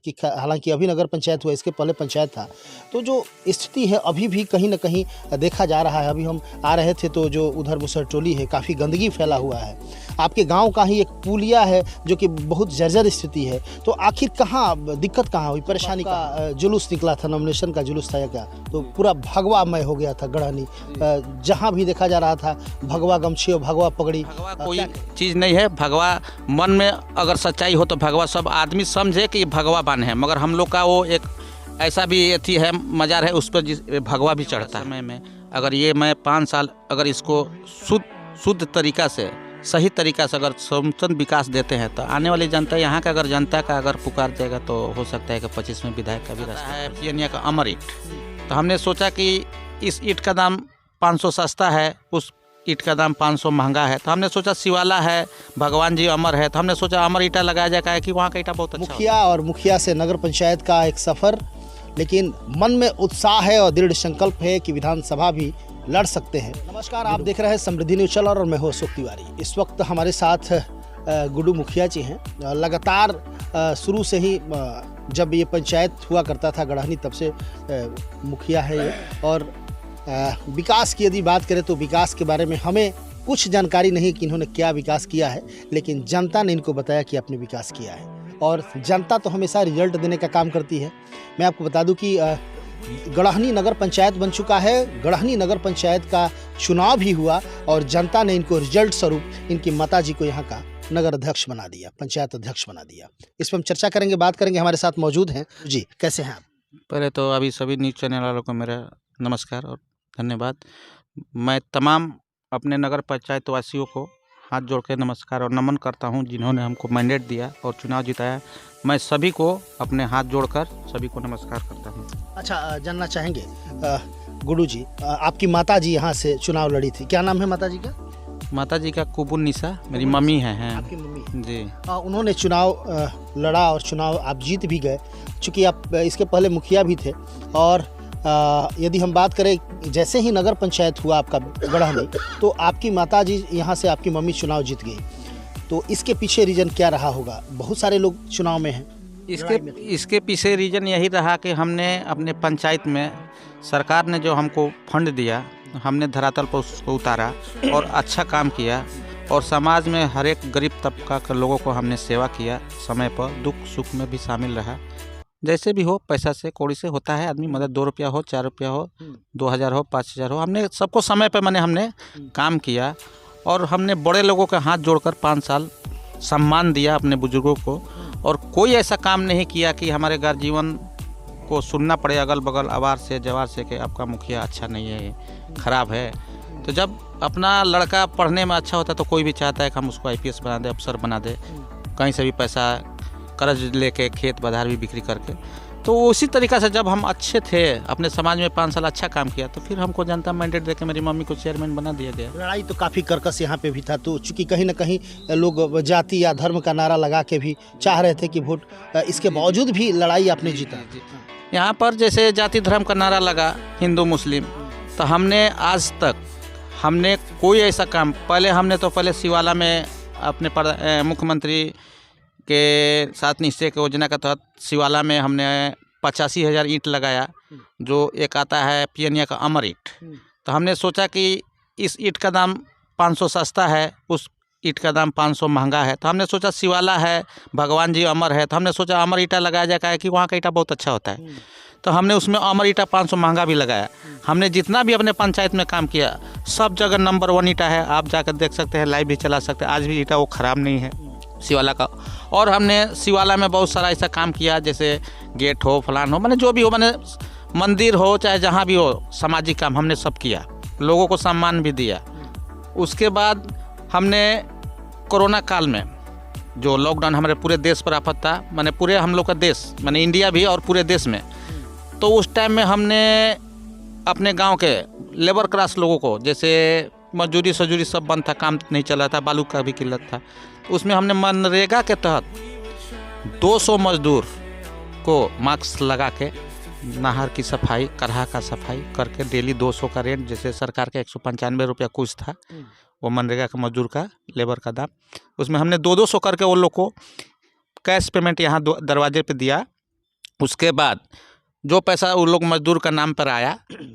कि हालांकि अभी नगर पंचायत हुआ, इसके पहले पंचायत था, तो जो स्थिति है अभी भी कहीं ना कहीं देखा जा रहा है। अभी हम आ रहे थे तो जो उधर मुसर टोली है, काफ़ी गंदगी फैला हुआ है। आपके गांव का ही एक पुलिया है जो कि बहुत जर्जर स्थिति है। तो आखिर कहाँ दिक्कत, कहाँ हुई परेशानी? का जुलूस निकला था, नॉमिनेशन का जुलूस था या क्या? तो पूरा भगवामय हो गया था गढ़हनी, जहाँ भी देखा जा रहा था भगवा गमछी और भगवा पगड़ी। भगवा कोई चीज़ नहीं है। भगवा मन में अगर सच्चाई हो तो भगवा सब आदमी समझे कि भगवा बान है, मगर हम लोग का वो एक ऐसा भी अथी है, मज़ार है, उस पर जिस भगवा भी चढ़ता है। मैं अगर ये मैं 5 साल अगर इसको शुद्ध तरीक़ा से, सही तरीक़ा से अगर समुचित विकास देते हैं तो आने वाली जनता, यहाँ का अगर जनता का अगर पुकार जाएगा तो हो सकता है कि 25 में विधायक का भी रास्ता है। पियनिया का अमर ईंट, तो हमने सोचा कि इस ईंट का दाम 500 सस्ता है, उस ईंट का दाम 500 महंगा है, तो हमने सोचा शिवाला है, भगवान जी अमर है, तो हमने सोचा अमर ईंटा लगाया जाए कि वहाँ का ईंटा बहुत अच्छा। मुखिया और मुखिया से नगर पंचायत का एक सफ़र, लेकिन मन में उत्साह है और दृढ़ संकल्प है कि विधानसभा भी लड़ सकते हैं। नमस्कार, आप देख रहे हैं समृद्धि न्यूज़ चैनल और मैं हूं अशोक तिवारी। इस वक्त हमारे साथ गुड्डू मुखिया जी हैं। लगातार शुरू से ही जब ये पंचायत हुआ करता था गढ़हनी, तब से मुखिया है ये। और विकास की यदि बात करें तो विकास के बारे में हमें कुछ जानकारी नहीं कि इन्होंने क्या विकास किया है, लेकिन जनता ने इनको बताया कि आपने विकास किया है। और जनता तो हमेशा रिजल्ट देने का काम करती है। मैं आपको बता दूं कि गढ़हनी नगर पंचायत बन चुका है। गढ़हनी नगर पंचायत का चुनाव भी हुआ और जनता ने इनको रिजल्ट स्वरूप इनकी माताजी को यहाँ का नगर अध्यक्ष बना दिया, पंचायत अध्यक्ष बना दिया। इस पर हम चर्चा करेंगे, बात करेंगे। हमारे साथ मौजूद हैं जी। कैसे हैं आप? पहले तो अभी सभी न्यूज़ चैनल वालों को मेरा नमस्कार और धन्यवाद। मैं तमाम अपने नगर पंचायत वासियों को हाथ जोड़ के नमस्कार और नमन करता हूं, जिन्होंने हमको मैंडेट दिया और चुनाव जिताया। मैं सभी को अपने हाथ जोड़कर सभी को नमस्कार करता हूं। अच्छा, जानना चाहेंगे गुड्डू जी, आपकी माता जी यहाँ से चुनाव लड़ी थी, क्या नाम है माता जी का? माता जी का कुबुन निशा, मेरी मम्मी हैं। आपकी मम्मी जी। उन्होंने चुनाव लड़ा और चुनाव आप जीत भी गए, चूँकि आप इसके पहले मुखिया भी थे। और यदि हम बात करें, जैसे ही नगर पंचायत हुआ आपका गढ़हनी, तो आपकी माताजी यहाँ से, आपकी मम्मी चुनाव जीत गई। तो इसके पीछे रीज़न क्या रहा होगा? बहुत सारे लोग चुनाव में हैं। इसके पीछे रीज़न यही रहा कि हमने अपने पंचायत में, सरकार ने जो हमको फंड दिया, हमने धरातल पर उसको उतारा और अच्छा काम किया। और समाज में हर एक गरीब तबका के लोगों को हमने सेवा किया, समय पर दुख सुख में भी शामिल रहा। जैसे भी हो, पैसा से कौड़ी से होता है आदमी मदद, 2 रुपया हो, 4 रुपया हो, 2000 हो, 5000 हो, हमने सबको समय पे हमने काम किया। और हमने बड़े लोगों के हाथ जोड़कर 5 साल सम्मान दिया अपने बुजुर्गों को। और कोई ऐसा काम नहीं किया कि हमारे गार्जियन को सुनना पड़े अगल बगल आवार से जवार से कि आपका मुखिया अच्छा नहीं है, ख़राब है। तो जब अपना लड़का पढ़ने में अच्छा होता है तो कोई भी चाहता है कि हम उसको IPS बना दे, अफसर बना दे, कहीं से भी पैसा कर्ज लेके, खेत बाजार भी बिक्री करके। तो उसी तरीक़ा से जब हम अच्छे थे, अपने समाज में 5 साल अच्छा काम किया, तो फिर हमको जनता मैंडेट देके मेरी मम्मी को चेयरमैन बना दिया गया। लड़ाई तो काफ़ी कर्कश यहाँ पे भी था, तो चूँकि कहीं ना कहीं लोग जाति या धर्म का नारा लगा के भी चाह रहे थे कि वोट, इसके बावजूद भी लड़ाई आपने जीता। यहाँ पर जैसे जाति धर्म का नारा लगा, हिंदू मुस्लिम, तो हमने आज तक हमने कोई ऐसा काम, पहले शिवाला में अपने मुख्यमंत्री के साथ निश्चय की योजना के तहत शिवाला में हमने 85,000 ईंट लगाया, जो एक आता है पियनिया का अमर ईंट। तो हमने सोचा कि इस ईंट का दाम 500 सस्ता है, उस ईंट का दाम 500 महंगा है, तो हमने सोचा शिवाला है, भगवान जी अमर है, तो हमने सोचा अमर ईंटा लगाया जाए कि वहाँ का ईंटा बहुत अच्छा होता है। तो हमने उसमें अमर ईंटा 500 महंगा भी लगाया। हमने जितना भी अपने पंचायत में काम किया, सब जगह नंबर 1 ईंटा है। आप जाकर देख सकते हैं, लाइव भी चला सकते हैं, आज भी ईंटा वो ख़राब नहीं है शिवाला का। और हमने शिवाला में बहुत सारा ऐसा काम किया, जैसे गेट हो, फलान हो, मैंने जो भी हो, मैंने मंदिर हो चाहे जहाँ भी हो, सामाजिक काम हमने सब किया, लोगों को सम्मान भी दिया। उसके बाद हमने कोरोना काल में जो लॉकडाउन हमारे पूरे देश पर आफत था, मैंने पूरे हम लोग का देश, मैंने इंडिया भी और पूरे देश में, तो उस टाइम में हमने अपने गांव के लेबर क्लास लोगों को, जैसे मजदूरी सजूरी सब बंद था, काम नहीं चल रहा था, बालू का भी किल्लत था, उसमें हमने मनरेगा के तहत 200 मजदूर को मास्क लगा के नहर की सफाई, करहा का सफाई करके डेली 200 का रेट, जैसे सरकार का 195 रुपया कुछ था, वो मनरेगा का मजदूर का लेबर का दाम, उसमें हमने 200 करके वो लोग को कैश पेमेंट यहाँ दरवाजे पे दिया। उसके बाद जो पैसा वो लोग मजदूर का नाम पर आया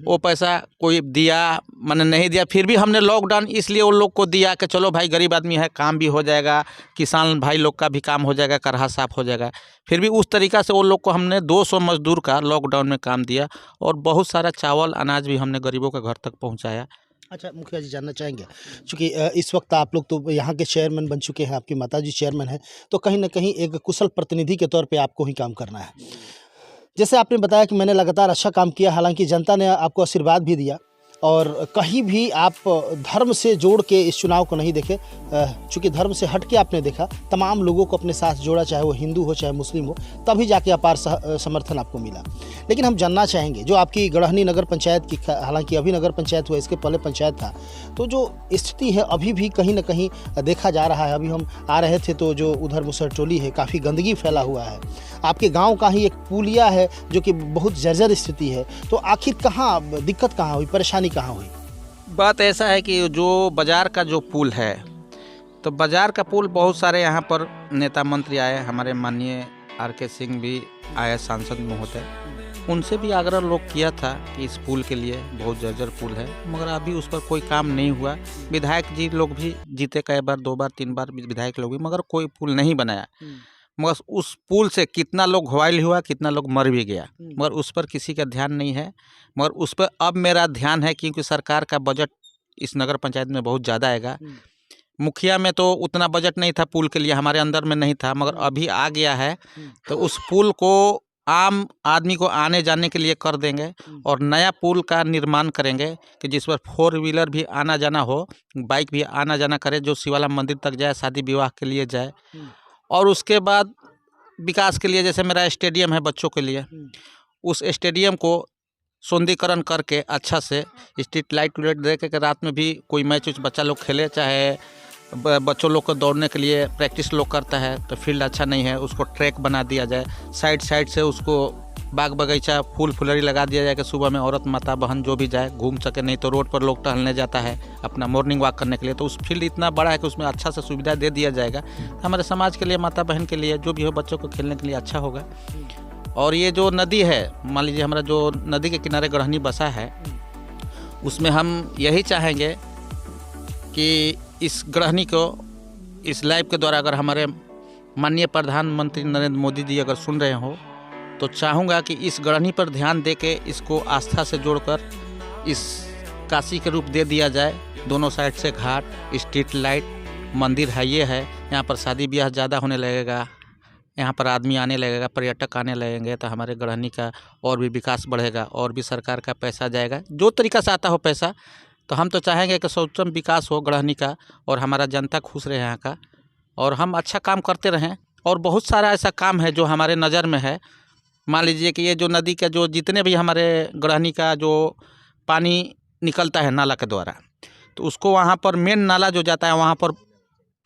वो पैसा कोई दिया मैंने नहीं दिया, फिर भी हमने लॉकडाउन इसलिए उन लोग को दिया कि चलो भाई गरीब आदमी है, काम भी हो जाएगा, किसान भाई लोग का भी काम हो जाएगा, करहा साफ हो जाएगा। फिर भी उस तरीक़ा से वो लोग को हमने 200 मजदूर का लॉकडाउन में काम दिया और बहुत सारा चावल अनाज भी हमने गरीबों के घर तक पहुँचाया। अच्छा मुखिया जी, जानना चाहेंगे चूँकि इस वक्त आप लोग तो यहाँ के चेयरमैन बन चुके हैं, आपकी माताजी चेयरमैन है, तो कहीं ना कहीं एक कुशल प्रतिनिधि के तौर पे आपको ही काम करना है। जैसे आपने बताया कि मैंने लगातार अच्छा काम किया, हालांकि जनता ने आपको आशीर्वाद भी दिया और कहीं भी आप धर्म से जोड़ के इस चुनाव को नहीं देखे, चूँकि धर्म से हट के आपने देखा, तमाम लोगों को अपने साथ जोड़ा, चाहे वो हिंदू हो चाहे मुस्लिम हो, तभी जाके अपार समर्थन आपको मिला। लेकिन हम जानना चाहेंगे जो आपकी गढ़हनी नगर पंचायत की, हालांकि अभी नगर पंचायत हुआ, इसके पहले पंचायत था, तो जो स्थिति है अभी भी कहीं ना कहीं देखा जा रहा है। अभी हम आ रहे थे तो जो उधर मुसहर टोली है, काफ़ी गंदगी फैला हुआ है। आपके गाँव का ही एक पुलिया है जो कि बहुत जर्जर स्थिति है, तो आखिर कहाँ दिक्कत, कहाँ हुई, परेशानी कहाँ हुई? बात ऐसा है कि जो बाज़ार का जो पुल है, तो बाज़ार का पुल बहुत सारे यहाँ पर नेता मंत्री आए, हमारे माननीय RK सिंह भी आए, सांसद महोदय, उनसे भी आग्रह लोग किया था कि इस पुल के लिए बहुत जर्जर पुल है, मगर अभी उस पर कोई काम नहीं हुआ। विधायक जी लोग भी जीते, कई बार 2 बार 3 बार विधायक लोग भी, मगर कोई पुल नहीं बनाया। मगर उस पुल से कितना लोग घायल हुआ, कितना लोग मर भी गया, मगर उस पर किसी का ध्यान नहीं है। मगर उस पर अब मेरा ध्यान है क्योंकि सरकार का बजट इस नगर पंचायत में बहुत ज़्यादा आएगा। मुखिया में तो उतना बजट नहीं था पुल के लिए, हमारे अंदर में नहीं था, मगर अभी आ गया है, तो उस पुल को आम आदमी को आने जाने के लिए कर देंगे और नया पुल का निर्माण करेंगे कि जिस पर 4 व्हीलर भी आना जाना हो, बाइक भी आना जाना करे, जो शिवाला मंदिर तक जाए, शादी विवाह के लिए जाए। और उसके बाद विकास के लिए, जैसे मेरा स्टेडियम है बच्चों के लिए, उस स्टेडियम को सौंदर्यीकरण करके अच्छा से स्ट्रीट लाइट वाइट दे के रात में भी कोई मैच उच बच्चा लोग खेले, चाहे बच्चों लोग को दौड़ने के लिए प्रैक्टिस लोग करता है तो फील्ड अच्छा नहीं है, उसको ट्रैक बना दिया जाए, साइड से उसको बाग बगीचा फूल फुलरी लगा दिया जाए कि सुबह में औरत माता बहन जो भी जाए घूम सके। नहीं तो रोड पर लोग टहलने जाता है अपना मॉर्निंग वॉक करने के लिए, तो उस फील्ड इतना बड़ा है कि उसमें अच्छा से सुविधा दे दिया जाएगा। हमारे समाज के लिए, माता बहन के लिए, जो भी हो, बच्चों को खेलने के लिए अच्छा होगा। और ये जो नदी है, मान लीजिए हमारा जो नदी के किनारे गढ़हनी बसा है, उसमें हम यही चाहेंगे कि इस गढ़हनी को इस लाइव के द्वारा अगर हमारे माननीय प्रधानमंत्री नरेंद्र मोदी जी अगर सुन रहे हो, तो चाहूँगा कि इस गढ़हनी पर ध्यान दे के इसको आस्था से जोड़कर इस काशी के रूप दे दिया जाए। दोनों साइड से घाट, स्ट्रीट लाइट, मंदिर हाईवे है, यहाँ पर शादी ब्याह ज़्यादा होने लगेगा, यहाँ पर आदमी आने लगेगा, पर्यटक आने लगेंगे, तो हमारे गढ़हनी का और भी विकास बढ़ेगा और भी सरकार का पैसा जाएगा, जो तरीक़ा से आता हो पैसा। तो हम तो चाहेंगे कि सर्वोत्तम विकास हो गढ़हनी का और हमारा जनता खुश रहे यहाँ का, और हम अच्छा काम करते रहें। और बहुत सारा ऐसा काम है जो हमारे नज़र में है। मान लीजिए कि ये जो नदी का जो जितने भी हमारे गढ़हनी का जो पानी निकलता है नाला के द्वारा, तो उसको वहाँ पर मेन नाला जो जाता है वहाँ पर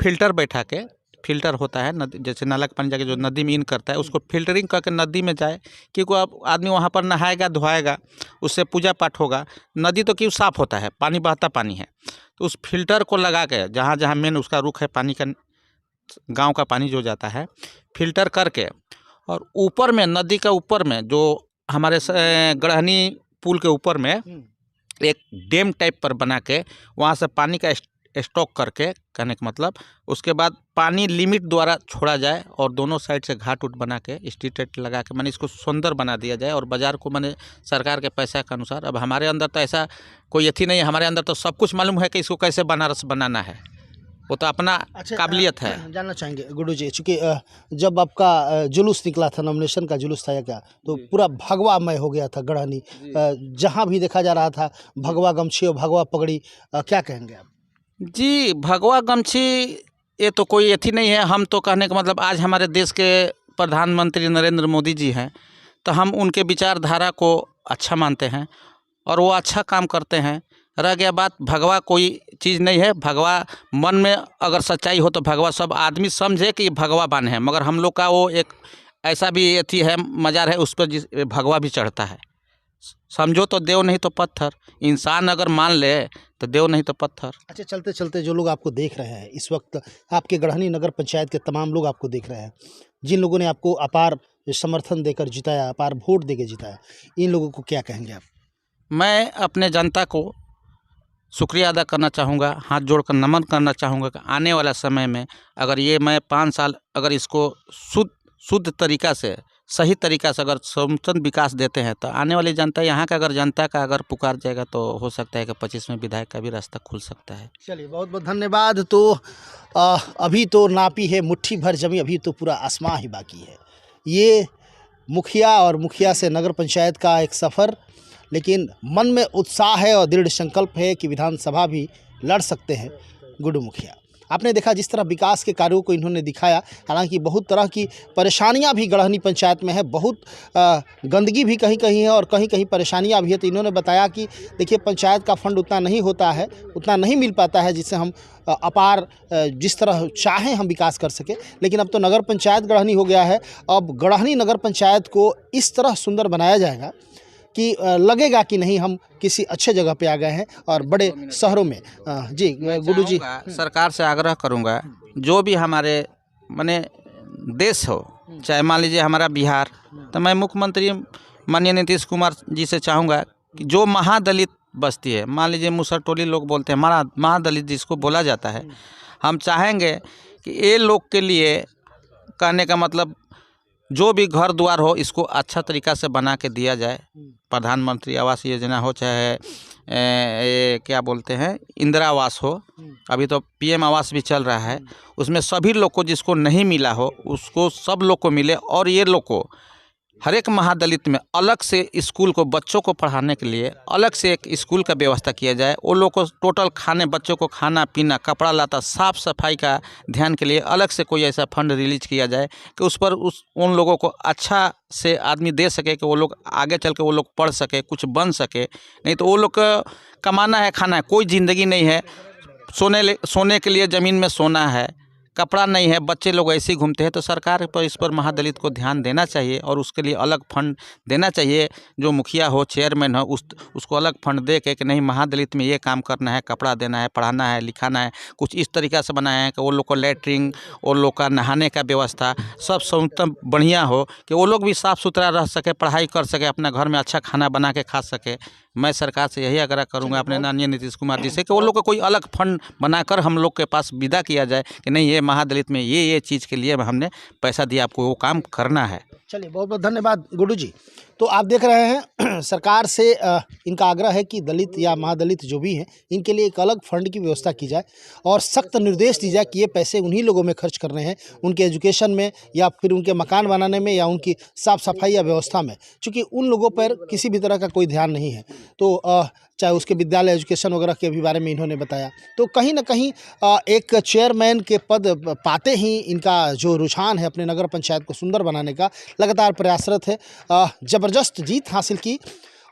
फिल्टर बैठा के, फिल्टर होता है नदी, जैसे नाला का पानी जाके जो नदी में इन करता है, उसको फिल्टरिंग करके नदी में जाए, क्योंकि अब आदमी वहाँ पर नहाएगा धोएगा, उससे पूजा पाठ होगा। नदी तो क्यों साफ़ होता है, पानी बहता पानी है, तो उस फिल्टर को लगा के जहाँ जहाँ मेन उसका रुख है पानी का, गांव का पानी जो जाता है फिल्टर करके, और ऊपर में नदी का ऊपर में जो हमारे गढ़हनी पुल के ऊपर में एक डैम टाइप पर बना के वहाँ से पानी का स्टॉक करके, कहने का मतलब उसके बाद पानी लिमिट द्वारा छोड़ा जाए और दोनों साइड से घाट उट बना के स्ट्रीट लाइट लगा के, मैंने इसको सुंदर बना दिया जाए। और बाज़ार को मैंने सरकार के पैसा के अनुसार, अब हमारे अंदर तो ऐसा कोई अथी नहीं है, हमारे अंदर तो सब कुछ मालूम है कि इसको कैसे बनारस बनाना है, वो तो अपना काबिलियत है। जानना चाहेंगे गुरु जी, चूँकि जब आपका जुलूस निकला था, नॉमिनेशन का जुलूस था या क्या, तो पूरा भगवामय हो गया था गढ़हनी, जहाँ भी देखा जा रहा था भगवा गमछी और भगवा पगड़ी, क्या कहेंगे आप? जी, भगवा गमछी ये तो कोई अथी नहीं है। हम तो कहने का मतलब आज हमारे देश के प्रधानमंत्री नरेंद्र मोदी जी हैं, तो हम उनके विचारधारा को अच्छा मानते हैं और वो अच्छा काम करते हैं। रह गया बात, भगवा कोई चीज़ नहीं है, भगवा मन में अगर सच्चाई हो तो भगवा सब आदमी समझे कि भगवा बान है, मगर हम लोग का वो एक ऐसा भी अथी है, मज़ार है, उस पर भगवा भी चढ़ता है। समझो तो देव नहीं तो पत्थर, इंसान अगर मान ले तो देव नहीं तो पत्थर। अच्छा, चलते चलते जो लोग आपको देख रहे हैं इस वक्त, आपके गढ़हनी नगर पंचायत के तमाम लोग आपको देख रहे हैं, जिन लोगों ने आपको अपार जो समर्थन देकर जिताया, अपार वोट देकर जिताया, इन लोगों को क्या कहेंगे आप? मैं अपने जनता को शुक्रिया अदा करना चाहूँगा, हाथ जोड़कर नमन करना चाहूँगा कि आने वाला समय में अगर ये मैं 5 साल अगर इसको शुद्ध तरीक़ा से, सही तरीक़ा से अगर समुचित विकास देते हैं तो आने वाली जनता, यहाँ का अगर जनता का अगर पुकार जाएगा तो हो सकता है कि 25वें विधायक का भी रास्ता खुल सकता है। चलिए, बहुत बहुत धन्यवाद। तो अभी तो नापी है मुट्ठी भर जमी, अभी तो पूरा आसमां ही बाकी है। ये मुखिया और मुखिया से नगर पंचायत का एक सफ़र, लेकिन मन में उत्साह है और दृढ़ संकल्प है कि विधानसभा भी लड़ सकते हैं गुड्डू मुखिया। आपने देखा जिस तरह विकास के कार्यों को इन्होंने दिखाया। हालांकि बहुत तरह की परेशानियां भी गढ़हनी पंचायत में है, बहुत गंदगी भी कहीं कहीं है और कहीं कहीं परेशानियां भी है। तो इन्होंने बताया कि देखिए, पंचायत का फंड उतना नहीं होता है, उतना नहीं मिल पाता है जिससे हम अपार जिस तरह चाहें हम विकास कर सके। लेकिन अब तो नगर पंचायत गढ़हनी हो गया है। अब गढ़हनी नगर पंचायत को इस तरह सुंदर बनाया जाएगा कि लगेगा कि नहीं, हम किसी अच्छे जगह पे आ गए हैं और बड़े शहरों में। जी गुड्डू जी, सरकार से आग्रह करूंगा, जो भी हमारे माने देश हो, चाहे मान लीजिए हमारा बिहार, तो मैं मुख्यमंत्री माननीय नीतीश कुमार जी से चाहूँगा कि जो महादलित बस्ती है, मान लीजिए मुसरटोली लोग बोलते हैं, महादलित जिसको बोला जाता है, हम चाहेंगे कि ये लोग के लिए, कहने का मतलब जो भी घर द्वार हो इसको अच्छा तरीक़ा से बना के दिया जाए। प्रधानमंत्री आवास योजना हो, चाहे क्या बोलते हैं इंदिरा आवास हो, अभी तो पीएम आवास भी चल रहा है, उसमें सभी लोग को जिसको नहीं मिला हो उसको सब लोग को मिले। और ये लोग को हर एक महादलित में अलग से स्कूल को, बच्चों को पढ़ाने के लिए अलग से एक स्कूल का व्यवस्था किया जाए। वो लोग को टोटल खाने, बच्चों को खाना पीना, कपड़ा लता, साफ़ सफाई का ध्यान के लिए अलग से कोई ऐसा फंड रिलीज किया जाए कि उस पर उन लोगों को अच्छा से आदमी दे सके कि वो लोग आगे चल के वो लोग पढ़ सके, कुछ बन सके। नहीं तो वो लोग का कमाना है, खाना है, कोई ज़िंदगी नहीं है। सोने के लिए ज़मीन में सोना है, कपड़ा नहीं है, बच्चे लोग ऐसे ही घूमते हैं। तो सरकार पर इस पर महादलित को ध्यान देना चाहिए और उसके लिए अलग फंड देना चाहिए। जो मुखिया हो, चेयरमैन हो, उसको अलग फंड दे के कि नहीं, महादलित में ये काम करना है, कपड़ा देना है, पढ़ाना है, लिखाना है, कुछ इस तरीक़ा से बनाया है कि वो लोग को लेटरिन, वो लोग का नहाने का व्यवस्था सब समुचित बढ़िया हो कि वो लोग भी साफ़ सुथरा रह सके, पढ़ाई कर सके, अपना घर में अच्छा खाना बना के खा सके। मैं सरकार से यही आग्रह करूंगा अपने माननीय नीतीश कुमार जी से कि वो लोग को कोई अलग फंड बनाकर हम लोग के पास विदा किया जाए कि नहीं, ये महादलित में ये चीज़ के लिए हमने पैसा दिया, आपको वो काम करना है। चलिए, बहुत बहुत धन्यवाद गुड्डू जी। तो आप देख रहे हैं सरकार से इनका आग्रह है कि दलित या महादलित जो भी हैं, इनके लिए एक अलग फंड की व्यवस्था की जाए और सख्त निर्देश दी जाए कि ये पैसे उन्हीं लोगों में खर्च करने हैं, उनके एजुकेशन में या फिर उनके मकान बनाने में या उनकी साफ़ सफाई या व्यवस्था में। चूँकि उन लोगों पर किसी भी तरह का कोई ध्यान नहीं है, तो चाहे उसके विद्यालय, एजुकेशन वगैरह के भी बारे में इन्होंने बताया। तो कहीं ना कहीं एक चेयरमैन के पद पाते ही इनका जो रुझान है अपने नगर पंचायत को सुंदर बनाने का लगातार प्रयासरत है। ज़बरदस्त जीत हासिल की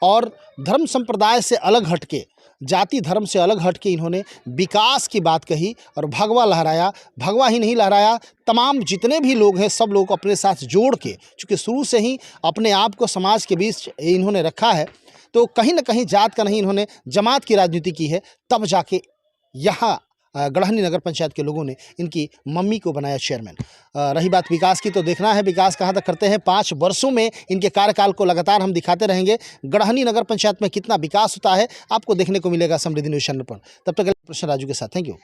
और धर्म संप्रदाय से अलग हटके, जाति धर्म से अलग हटके इन्होंने विकास की बात कही और भगवा लहराया। भगवा ही नहीं लहराया, तमाम जितने भी लोग हैं सब लोगों को अपने साथ जोड़ के, चूँकि शुरू से ही अपने आप को समाज के बीच इन्होंने रखा है, तो कहीं ना कहीं जात का नहीं, इन्होंने जमात की राजनीति की है। तब जाके यहाँ गढ़हनी नगर पंचायत के लोगों ने इनकी मम्मी को बनाया चेयरमैन। रही बात विकास की, तो देखना है विकास कहाँ तक करते हैं। 5 वर्षों में इनके कार्यकाल को लगातार हम दिखाते रहेंगे। गढ़हनी नगर पंचायत में कितना विकास होता है आपको देखने को मिलेगा समृद्धि न्यूज़ चैनल पर। तब तक प्रश्न राजू के साथ, थैंक यू।